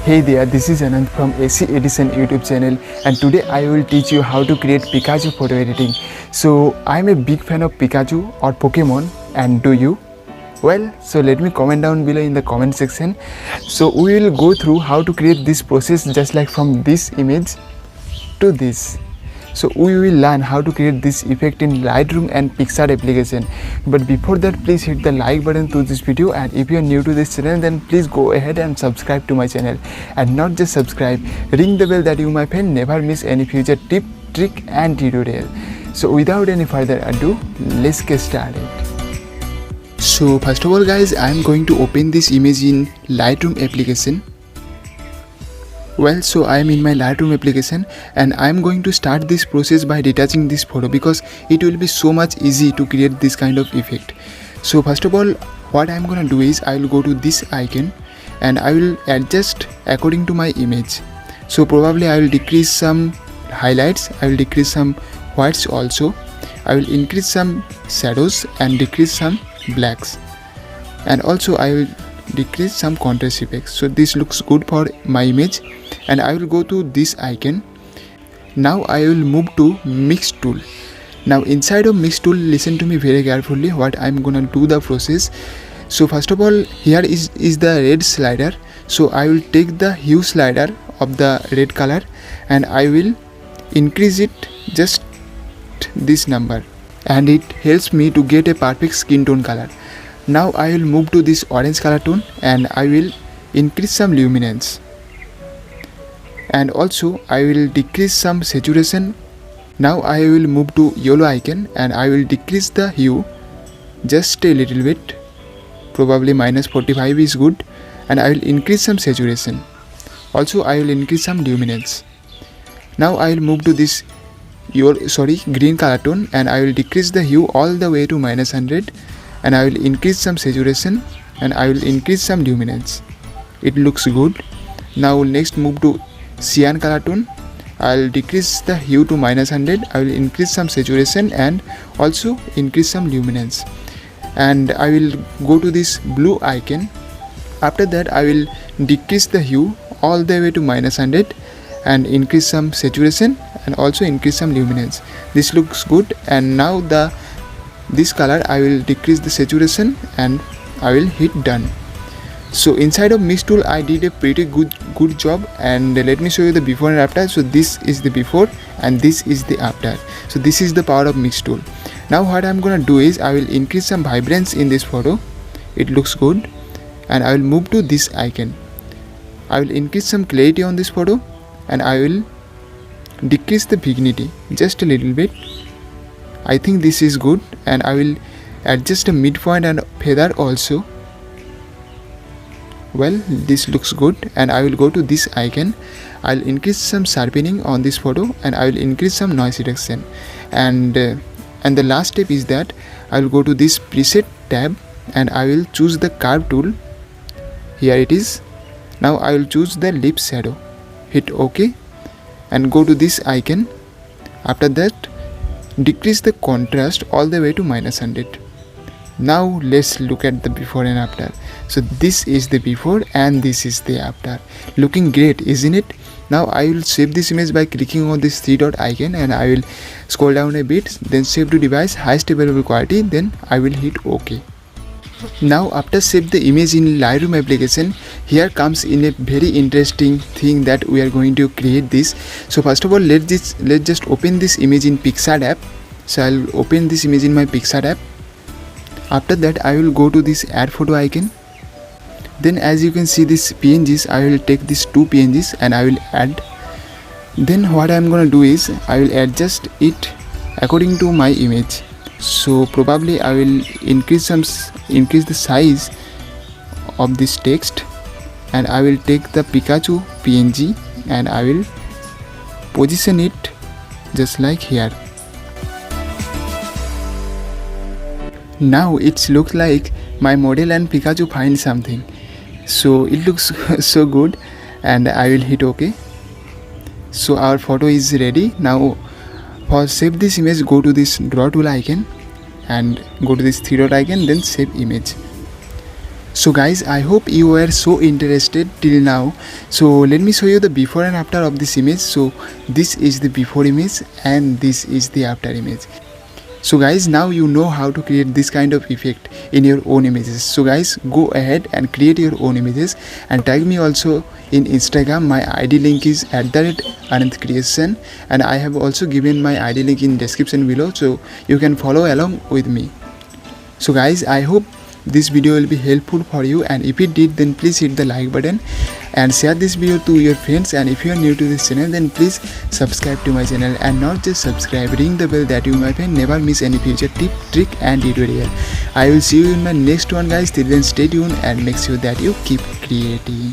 Hey there, this is Anand from AC Edison YouTube channel, and today I will teach you how to create Pikachu photo editing. So I'm a big fan of Pikachu or Pokemon, and do you? Well, so let me comment down below in the comment section. So we will go through how to create this process just like from this image to this. So we will learn how to create this effect in Lightroom and PicsArt application. But before that, please hit the like button to this video, and if you are new to this channel, then please go ahead and subscribe to my channel. And not just subscribe, ring the bell that you my friend never miss any future tip, trick and tutorial. So without any further ado, let's get started. So first of all guys, I am going to open this image in Lightroom application. Well, so I am in my Lightroom application and I am going to start this process by detaching this photo because it will be so much easy to create this kind of effect. So first of all, what I am gonna do is I will go to this icon and I will adjust according to my image. So probably I will decrease some highlights, I will decrease some whites also, I will increase some shadows and decrease some blacks, and also I will decrease some contrast effects. So this looks good for my image, and I will go to this icon. Now I will move to mix tool. Now inside of mix tool, listen to me very carefully what I am gonna do the process. So first of all, here is the red slider. So I will take the hue slider of the red color and I will increase it just this number, and it helps me to get a perfect skin tone color. Now I will move to this orange color tone and I will increase some luminance, and also I will decrease some saturation. Now I will move to yellow icon and I will decrease the hue just a little bit, probably -45 is good, and I will increase some saturation. Also I will increase some luminance. Now I will move to this green color tone and I will decrease the hue all the way to -100, and I will increase some saturation and I will increase some luminance. It looks good. Now next move to cyan color tone. I will decrease the hue to -100, I will increase some saturation and also increase some luminance, and I will go to this blue icon. After that I will decrease the hue all the way to -100 and increase some saturation and also increase some luminance. This looks good, and now this color I will decrease the saturation and I will hit done. So inside of mix tool I did a pretty good job, and let me show you the before and after. So this is the before and this is the after. So this is the power of mix tool. Now what I'm gonna do is I will increase some vibrance in this photo. It looks good, and I will move to this icon. I will increase some clarity on this photo and I will decrease the vignette just a little bit. I think this is good, and I will adjust the midpoint and feather also. Well, this looks good, and I will go to this icon. I'll increase some sharpening on this photo and I will increase some noise reduction, and the last step is that I will go to this preset tab and I will choose the curve tool. Here it is. Now I will choose the lip shadow, hit OK and go to this icon. After that, decrease the contrast all the way to -100. Now let's look at the before and after. So this is the before and this is the after. Looking great, isn't it? Now I will save this image by clicking on this 3-dot icon and I will scroll down a bit, then save to device, highest available quality, then I will hit OK. Now after save the image in Lightroom application, here comes in a very interesting thing that we are going to create this. So first of all, let's just open this image in PicsArt app. So I'll open this image in my PicsArt app. After that I will go to this add photo icon. Then as you can see this PNGs, I will take these 2 PNGs and I will add. Then what I am gonna do is I will adjust it according to my image. So probably I will increase the size of this text, and I will take the Pikachu PNG and I will position it just like here. Now it looks like my model and Pikachu find something. So it looks so good, and I will hit OK. So our photo is ready. Now for save this image, go to this draw tool icon and go to this 3-dot icon, then save image. So guys, I hope you were so interested till now. So let me show you the before and after of this image. So this is the before image and this is the after image. So guys, now you know how to create this kind of effect in your own images. So guys, go ahead and create your own images and tag me also in Instagram. My ID link is @AnandCreation, and I have also given my ID link in description below, so you can follow along with me. So guys, I hope this video will be helpful for you, and if it did, then please hit the like button and share this video to your friends. And if you are new to this channel, then please subscribe to my channel, and not just subscribe, ring the bell that you might never miss any future tip, trick and tutorial. I will see you in my next one guys. Till then, stay tuned and make sure that you keep creating.